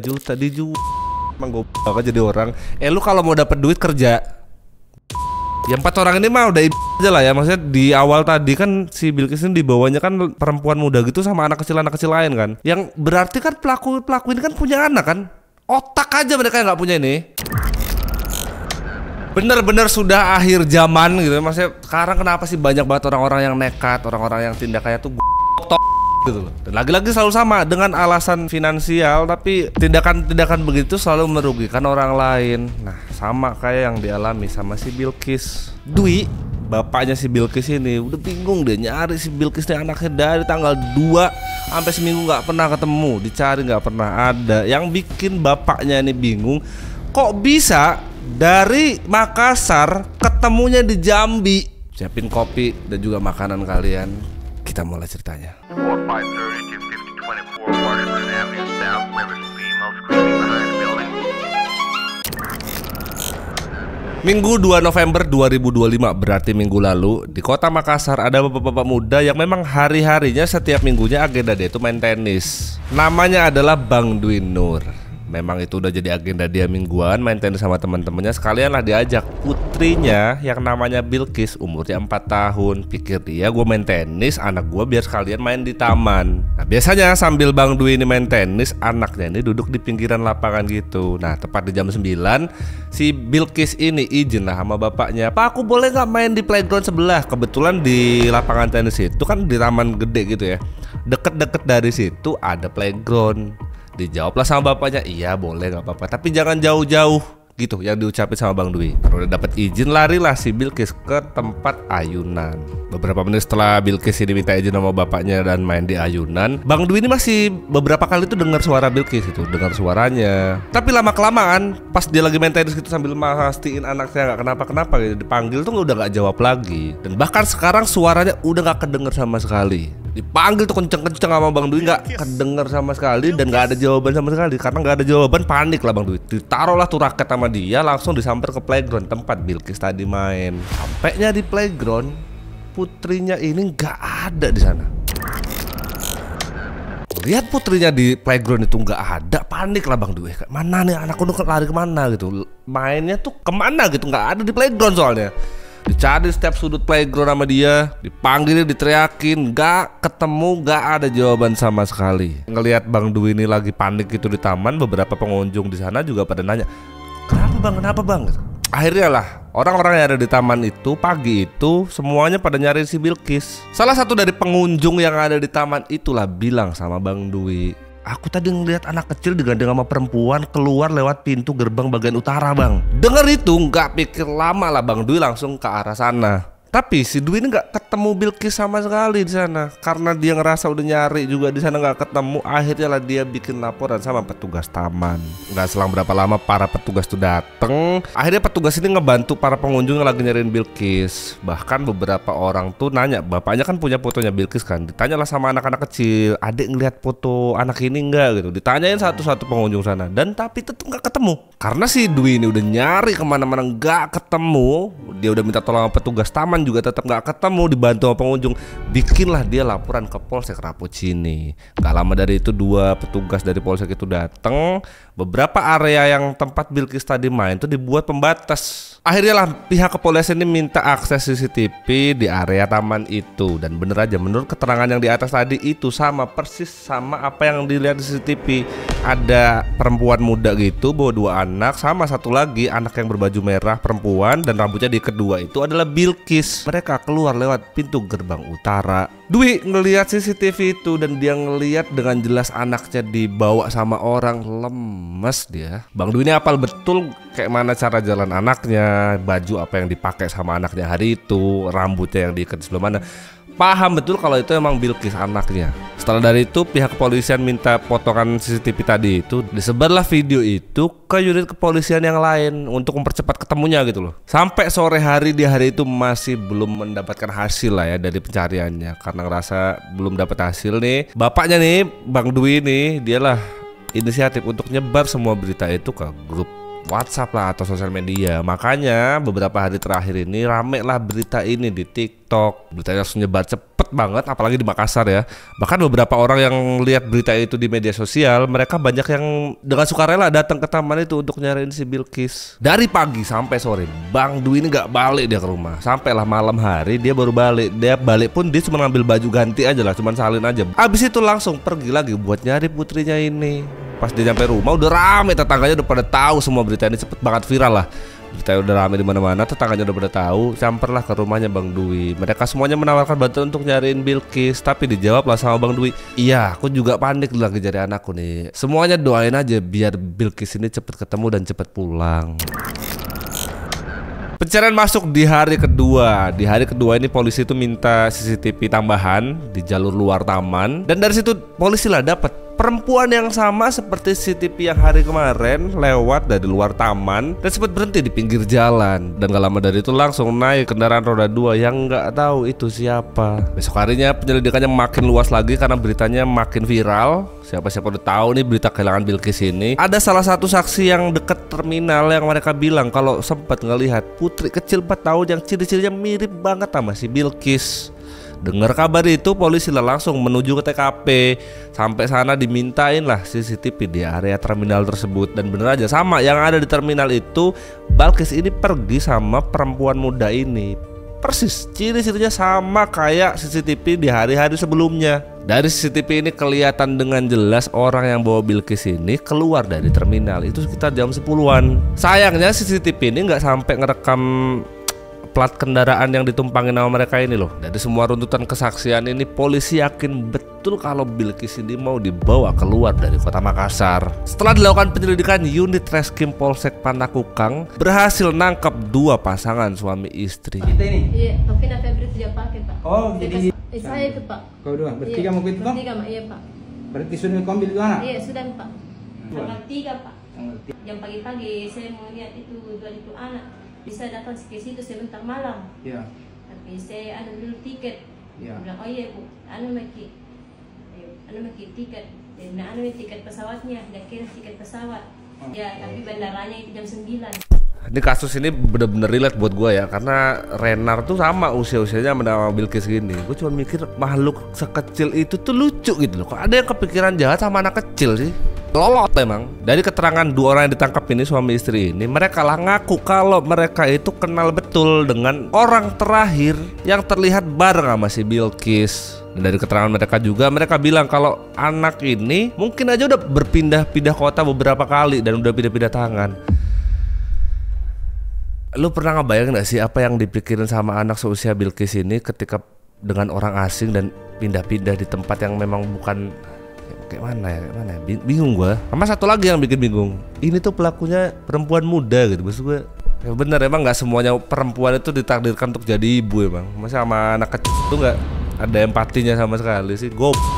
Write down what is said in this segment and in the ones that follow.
juta dijual. Emang gue bakal jadi orang. Lu kalau mau dapat duit kerja. Ya 4 orang ini mah udah aja lah ya. Maksudnya di awal tadi kan si Bilqis ini dibawanya kan perempuan muda gitu sama anak kecil lain kan. Yang berarti kan pelaku ini kan punya anak kan. Otak aja mereka yang gak punya ini. Bener-bener sudah akhir zaman gitu. Maksudnya sekarang kenapa sih banyak banget orang-orang yang nekat, orang-orang yang tindakannya tuh gitu loh. Dan lagi-lagi selalu sama dengan alasan finansial, tapi tindakan-tindakan begitu selalu merugikan orang lain. Nah, sama kayak yang dialami sama si Bilqis. Dwi, bapaknya si Bilqis ini udah bingung, dia nyari si Bilqis nih anaknya dari tanggal 2 sampai seminggu nggak pernah ketemu, dicari nggak pernah ada. Yang bikin bapaknya ini bingung, kok bisa dari Makassar ketemunya di Jambi. Siapin kopi dan juga makanan kalian. Kita mulai ceritanya. Minggu 2 November 2025, berarti minggu lalu, di kota Makassar ada bapak-bapak muda yang memang hari-harinya setiap minggunya agenda dia itu main tenis. Namanya adalah Bang Dwi Nur. Memang itu udah jadi agenda dia mingguan, main tenis sama teman-temannya. Sekalian lah diajak putrinya yang namanya Bilqis, umurnya 4 tahun. Pikir dia, gue main tenis, anak gue biar sekalian main di taman. Nah, biasanya sambil Bang Dwi ini main tenis, anaknya ini duduk di pinggiran lapangan gitu. Nah, tepat di jam 9, si Bilqis ini izin lah sama bapaknya, "Pak, aku boleh gak main di playground sebelah?" Kebetulan di lapangan tenis itu kan di taman gede gitu ya. Deket-deket dari situ ada playground. Dijawablah sama bapaknya, "Iya boleh gak apa-apa, tapi jangan jauh-jauh." Gitu yang diucapin sama Bang Dwi. Udah dapat izin, larilah si Bilqis ke tempat ayunan. Beberapa menit setelah Bilqis ini minta izin sama bapaknya dan main di ayunan, Bang Dwi ini masih beberapa kali tuh dengar suara Bilqis itu, dengar suaranya. Tapi lama-kelamaan pas dia lagi main tenis gitu sambil mastiin anaknya gak kenapa-kenapa gitu, dipanggil tuh udah gak jawab lagi. Dan bahkan sekarang suaranya udah gak kedenger sama sekali. Dipanggil tuh kenceng-kenceng sama Bang Dwi, gak kedenger sama sekali dan gak ada jawaban sama sekali. Karena gak ada jawaban, panik lah Bang Dwi. Ditaruhlah tuh raket sama dia, langsung disamper ke playground tempat Bilqis tadi main. Sampainya di playground, putrinya ini gak ada di sana. Lihat putrinya di playground itu gak ada, panik lah Bang Dwi. Mana nih anakku tuh lari kemana gitu. Mainnya tuh kemana gitu, gak ada di playground soalnya. Dicari setiap sudut playground sama dia, dipanggil, diteriakin, gak ketemu, gak ada jawaban sama sekali. Ngelihat Bang Dwi ini lagi panik gitu di taman, beberapa pengunjung di sana juga pada nanya, Kenapa bang? Akhirnya lah, orang-orang yang ada di taman itu pagi itu semuanya pada nyari si Bilqis. Salah satu dari pengunjung yang ada di taman itulah bilang sama Bang Dwi, "Aku tadi ngeliat anak kecil digandeng sama perempuan keluar lewat pintu gerbang bagian utara bang." Dengar itu nggak pikir lama lah Bang Dwi langsung ke arah sana. Tapi si Dwi ini nggak ketemu Bilqis sama sekali di sana. Karena dia ngerasa udah nyari juga di sana nggak ketemu. Akhirnya lah dia bikin laporan sama petugas taman. Nggak selang berapa lama para petugas tuh dateng. Akhirnya petugas ini ngebantu para pengunjung yang lagi nyariin Bilqis. Bahkan beberapa orang tuh nanya, bapaknya kan punya fotonya Bilqis kan. Ditanyalah sama anak-anak kecil, "Adik ngeliat foto anak ini nggak?" gitu. Ditanyain satu-satu pengunjung sana. Dan tapi tetap nggak ketemu. Karena si Dwi ini udah nyari kemana-mana nggak ketemu. Dia udah minta tolong sama petugas taman juga tetap nggak ketemu, dibantu sama pengunjung. Bikinlah dia laporan ke Polsek Rapuccini. Gak lama dari itu 2 petugas dari Polsek itu datang. Beberapa area yang tempat Bilqis tadi main tuh dibuat pembatas. Akhirnya lah pihak kepolisian ini minta akses CCTV di area taman itu. Dan bener aja, menurut keterangan yang di atas tadi itu sama persis sama apa yang dilihat di CCTV. Ada perempuan muda gitu bawa 2 anak, sama satu lagi anak yang berbaju merah perempuan dan rambutnya di kedua itu adalah Bilqis. Mereka keluar lewat pintu gerbang utara. Dwi ngelihat CCTV itu dan dia ngelihat dengan jelas anaknya dibawa sama orang. Lemes dia. Bang Dwi ini hafal betul kayak mana cara jalan anaknya, baju apa yang dipakai sama anaknya hari itu, rambutnya yang diikat di sebelah mana. Paham betul kalau itu emang Bilqis anaknya. Setelah dari itu pihak kepolisian minta potongan CCTV tadi itu, disebarlah video itu ke unit kepolisian yang lain untuk mempercepat ketemunya gitu loh. Sampai sore hari di hari itu masih belum mendapatkan hasil lah ya dari pencariannya. Karena ngerasa belum dapat hasil nih, bapaknya nih Bang Dwi nih, dialah inisiatif untuk nyebar semua berita itu ke grup WhatsApp lah atau sosial media. Makanya beberapa hari terakhir ini rame lah berita ini di TikTok. Beritanya langsung nyebar cepet banget, apalagi di Makassar ya. Bahkan beberapa orang yang lihat berita itu di media sosial, mereka banyak yang dengan sukarela datang ke taman itu untuk nyariin si Bilqis. Dari pagi sampai sore, Bang Dwi ini nggak balik dia ke rumah. Sampailah malam hari dia baru balik. Dia balik pun dia cuma ngambil baju ganti aja lah, cuma salin aja. Abis itu langsung pergi lagi buat nyari putrinya ini. Pas dia nyampe rumah udah rame, tetangganya udah pada tahu semua berita ini, cepet banget viral lah. Berita udah rame di mana-mana, tetangganya udah pada tahu. Samperlah ke rumahnya Bang Dwi. Mereka semuanya menawarkan bantuan untuk nyariin Bilqis, tapi dijawablah sama Bang Dwi, iya aku juga panik lagi cari anakku nih. Semuanya doain aja biar Bilqis ini cepet ketemu dan cepet pulang. Pencarian masuk di hari kedua. Di hari kedua ini polisi itu minta CCTV tambahan di jalur luar taman, dan dari situ polisi lah dapat perempuan yang sama seperti CCTV yang hari kemarin lewat dari luar taman dan sempat berhenti di pinggir jalan. Dan gak lama dari itu langsung naik kendaraan roda 2 yang nggak tahu itu siapa. Besok harinya penyelidikannya makin luas lagi karena beritanya makin viral. Siapa-siapa udah tahu nih berita kehilangan Bilqis ini. Ada salah satu saksi yang deket terminal yang mereka bilang kalau sempat ngelihat putri kecil 4 tahun yang ciri-cirinya mirip banget sama si Bilqis. Dengar kabar itu polisi lah langsung menuju ke TKP. Sampai sana dimintain lah CCTV di area terminal tersebut. Dan bener aja sama yang ada di terminal itu, Bilqis ini pergi sama perempuan muda ini. Persis ciri-cirinya sama kayak CCTV di hari-hari sebelumnya. Dari CCTV ini kelihatan dengan jelas orang yang bawa Bilqis ini keluar dari terminal itu sekitar jam 10-an. Sayangnya CCTV ini nggak sampai ngerekam plat kendaraan yang ditumpangin sama mereka ini loh. Dari semua runtutan kesaksian ini, polisi yakin betul kalau Bilqis ini mau dibawa keluar dari kota Makassar. Setelah dilakukan penyelidikan, unit Reskrim Polsek Panakukang berhasil nangkap 2 pasangan suami istri. Kita ini? Iya, Novina Febri itu dia pakai Pak. Oh, jadi saya itu Pak. Kau dua, bertiga Iya, mau gitu Bang? bertiga Mak, iya Pak. Berarti sudah kau ambil gimana? Iya sudah Pak. Tanggal 3 Pak. Tanggal 3. Jam pagi-pagi saya mau lihat itu 2 itu anak. Bisa datang ke situ sebentar malam. Iya. Tapi saya ada dulu tiket. Iya. Bilang, oh iya Bu, maki. Ayo, maki tiket. Dan tiket pesawatnya, dan kira tiket pesawat. Oh. Ya, tapi bandaranya itu jam 9. Ini kasus ini bener-bener relate buat gue ya, karena Renar tuh sama usia-usianya sama Bilqis gini. Gue cuma mikir makhluk sekecil itu tuh lucu gitu loh. Kok ada yang kepikiran jahat sama anak kecil sih? Lolot emang. Dari keterangan 2 orang yang ditangkap ini, suami istri ini, mereka lah ngaku kalau mereka itu kenal betul dengan orang terakhir yang terlihat bareng sama si Bilqis. Dan dari keterangan mereka juga, mereka bilang kalau anak ini mungkin aja udah berpindah-pindah kota beberapa kali dan udah pindah-pindah tangan. Lu pernah ngebayang gak sih apa yang dipikirin sama anak seusia Bilqis ini ketika dengan orang asing dan pindah-pindah di tempat yang memang bukan kayak mana ya? Bingung gua. Sama satu lagi yang bikin bingung, ini tuh pelakunya perempuan muda gitu. Maksud gue ya bener, emang gak semuanya perempuan itu ditakdirkan untuk jadi ibu emang. Masa sama anak kecil tuh gak ada empatinya sama sekali sih.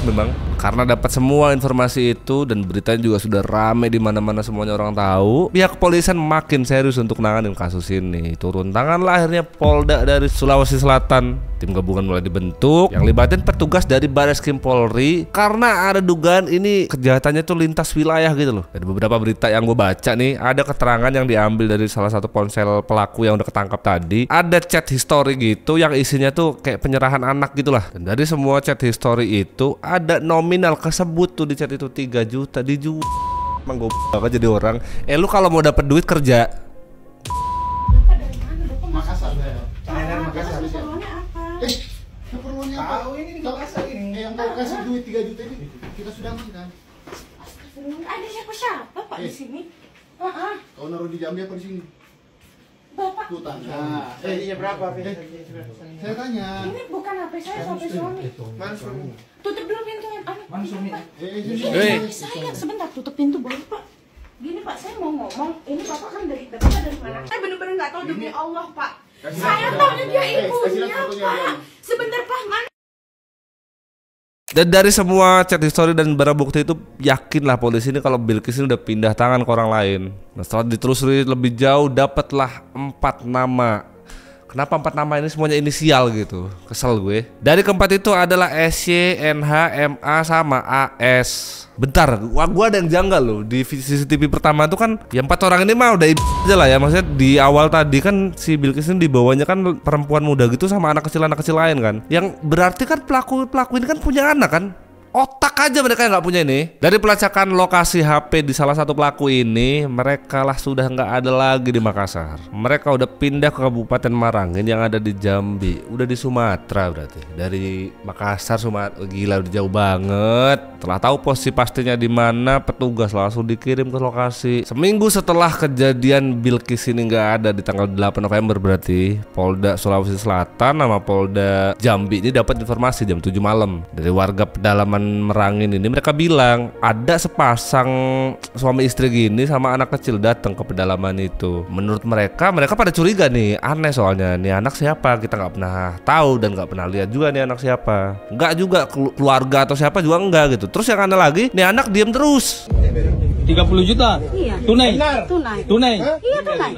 Memang karena dapat semua informasi itu dan beritanya juga sudah rame di mana-mana, semuanya orang tahu. Pihak kepolisian makin serius untuk nanganin kasus ini. Turun tangan lah akhirnya Polda dari Sulawesi Selatan. Tim gabungan mulai dibentuk yang libatin petugas dari Bareskrim Polri karena ada dugaan ini kejahatannya tuh lintas wilayah gitu loh. Dari beberapa berita yang gue baca nih, ada keterangan yang diambil dari salah satu ponsel pelaku yang udah ketangkap tadi. Ada chat history gitu yang isinya tuh kayak penyerahan anak gitu lah. Dan dari semua chat history itu ada nominal kesebut tuh di chat itu 3 juta dijual. Emang gue bakal jadi orang. Lu kalau mau dapat duit kerja. Makassar. Makassar. Keperluannya apa? Tahu ini di Makassar ini. Yang kau kasih duit 3 juta ini kita sudah amankan. Ada siapa Pak di sini? Kau naruh di jambi apa di sini? Bapak, Tuh tanya. Tadinya berapa? Saya tanya. ini bukan HP saya, HP suami. Mana suami? Tutup dulu pintunya. Mana suami? Saya sebentar tutup pintu boleh Pak? Gini Pak, saya mau ngomong. Ini Bapak kan dari mana? Saya benar-benar nggak tahu demi Allah Pak. Saya tahunya dia ibunya Pak. Sebentar Pak, mana? Dan dari semua chat history dan barang bukti itu, yakinlah polisi ini kalau Bilqis ini udah pindah tangan ke orang lain. Nah, setelah ditelusuri lebih jauh, dapatlah 4 nama Kenapa 4 nama ini semuanya inisial gitu? Kesel gue. Dari keempat itu adalah SY, NH, MA sama AS. Bentar, gua ada yang janggal loh. Di CCTV pertama tuh kan ya 4 orang ini mah udah aja lah ya. Maksudnya di awal tadi kan si Bilqis ini dibawanya kan perempuan muda gitu sama anak kecil lain kan. Yang berarti kan pelaku ini kan punya anak kan. Otak aja mereka yang nggak punya ini. Dari pelacakan lokasi HP di salah satu pelaku ini, mereka lah sudah nggak ada lagi di Makassar. Mereka udah pindah ke Kabupaten Marangin yang ada di Jambi. Udah di Sumatera berarti. Dari Makassar, Sumatera, gila udah jauh banget. Setelah tahu posisi pastinya di mana, petugas langsung dikirim ke lokasi. Seminggu setelah kejadian Bilqis ini nggak ada di tanggal 8 November berarti, Polda Sulawesi Selatan sama Polda Jambi ini dapat informasi jam 7 malam dari warga pedalaman Merangin ini. Mereka bilang ada sepasang suami istri gini sama anak kecil datang ke pedalaman itu. Menurut mereka pada curiga nih, aneh soalnya nih anak siapa, kita nggak pernah tahu dan nggak pernah lihat juga nih anak siapa. Nggak juga keluarga atau siapa juga enggak gitu. Terus yang aneh lagi, nih anak diem terus. 30 juta? Iya. Tunai? Tunai. Tunai? Iya tunai.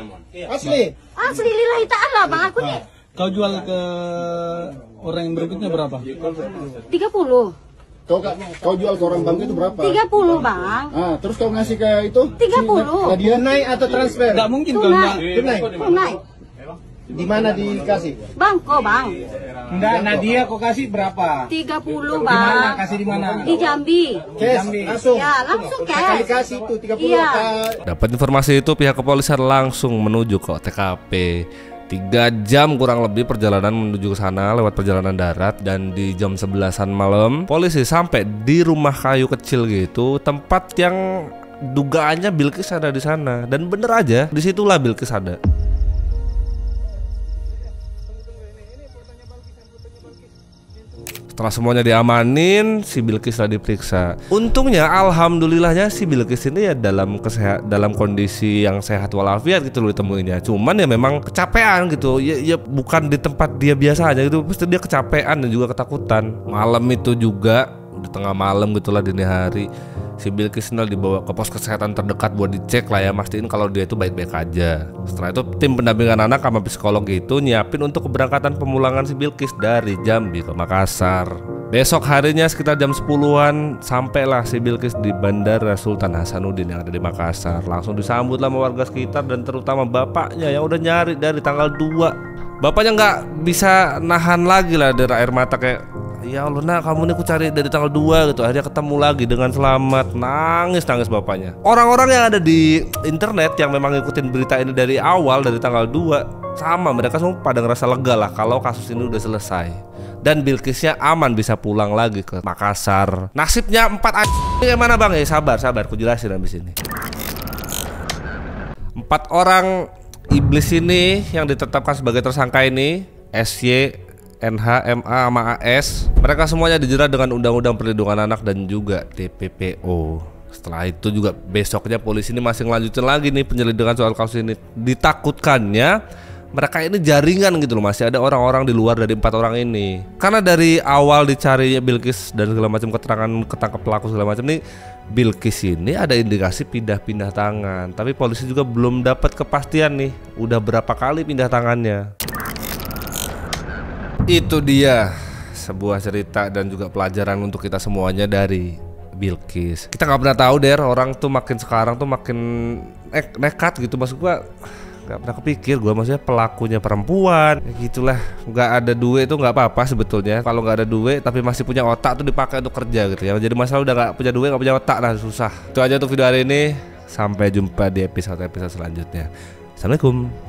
Asli. Asli lillahi ta'ala bang, aku nih. Kau jual ke orang yang berikutnya berapa? 30. Kau jual ke orang bangka itu berapa? 30 bang. Ah, terus kau ngasih ke itu? 30. Nadia naik atau transfer? Nggak mungkin kau Tunai. nggak. Tunai. Di mana dikasih? Bangko bang. Enggak, Nadia kau kasih berapa? 30 bang. Kasih di mana? Di Jambi. Cash, langsung. Ya langsung Sekali cash. kasih itu 30 Iya. Dapat informasi itu pihak kepolisian langsung menuju ke TKP. 3 jam kurang lebih perjalanan menuju ke sana lewat perjalanan darat, dan di jam 11-an malam polisi sampai di rumah kayu kecil gitu, tempat yang dugaannya Bilqis ada di sana. Dan bener aja, disitulah Bilqis ada. Setelah semuanya diamanin, si Bilqis lah diperiksa. Untungnya, alhamdulillahnya si Bilqis ini ya dalam kondisi yang sehat walafiat gitu loh ditemuinnya. Cuman ya memang kecapean gitu. Ya bukan di tempat dia biasa aja gitu. Pasti dia kecapean dan juga ketakutan. Malam itu juga, di tengah malam gitulah, dini hari, si Bilqis ini dibawa ke pos kesehatan terdekat buat dicek lah ya, mastiin kalau dia itu baik-baik aja. Setelah itu tim pendampingan anak sama psikolog itu nyiapin untuk keberangkatan pemulangan si Bilqis dari Jambi ke Makassar. Besok harinya sekitar jam 10-an sampailah si Bilqis di Bandara Sultan Hasanuddin yang ada di Makassar. Langsung disambut sama warga sekitar dan terutama bapaknya yang udah nyari dari tanggal 2. Bapaknya nggak bisa nahan lagi lah dari air mata kayak, ya Allah nak, kamu nih aku cari dari tanggal 2 gitu. Akhirnya ketemu lagi dengan selamat. Nangis bapaknya. Orang-orang yang ada di internet yang memang ngikutin berita ini dari awal, dari tanggal 2, sama mereka semua pada ngerasa lega lah kalau kasus ini udah selesai dan Bilqisnya aman bisa pulang lagi ke Makassar. Nasibnya 4 ini gimana bang? Sabar, aku jelasin habis ini. 4 orang iblis ini yang ditetapkan sebagai tersangka ini, SY, NH, MA, sama AS, mereka semuanya dijerat dengan Undang-Undang Perlindungan Anak dan juga TPPO. Setelah itu juga besoknya polisi ini masih ngelanjutin lagi nih penyelidikan soal kasus ini. Ditakutkannya mereka ini jaringan gitu loh, masih ada orang-orang di luar dari 4 orang ini. Karena dari awal dicarinya Bilqis dan segala macam keterangan ketangkap pelaku segala macam nih, Bilqis ini ada indikasi pindah-pindah tangan. Tapi polisi juga belum dapat kepastian nih udah berapa kali pindah tangannya. Itu dia sebuah cerita dan juga pelajaran untuk kita semuanya dari Bilqis. Kita nggak pernah tahu der, orang tuh makin sekarang tuh makin nekat gitu. Maksud gua nggak pernah kepikir gua, maksudnya pelakunya perempuan ya gitulah. Nggak ada duit itu nggak apa-apa sebetulnya. Kalau nggak ada duit tapi masih punya otak tuh dipakai untuk kerja gitu ya. Jadi masalah udah nggak punya duit, nggak punya otak lah, susah. Itu aja untuk video hari ini. Sampai jumpa di episode selanjutnya. Assalamualaikum.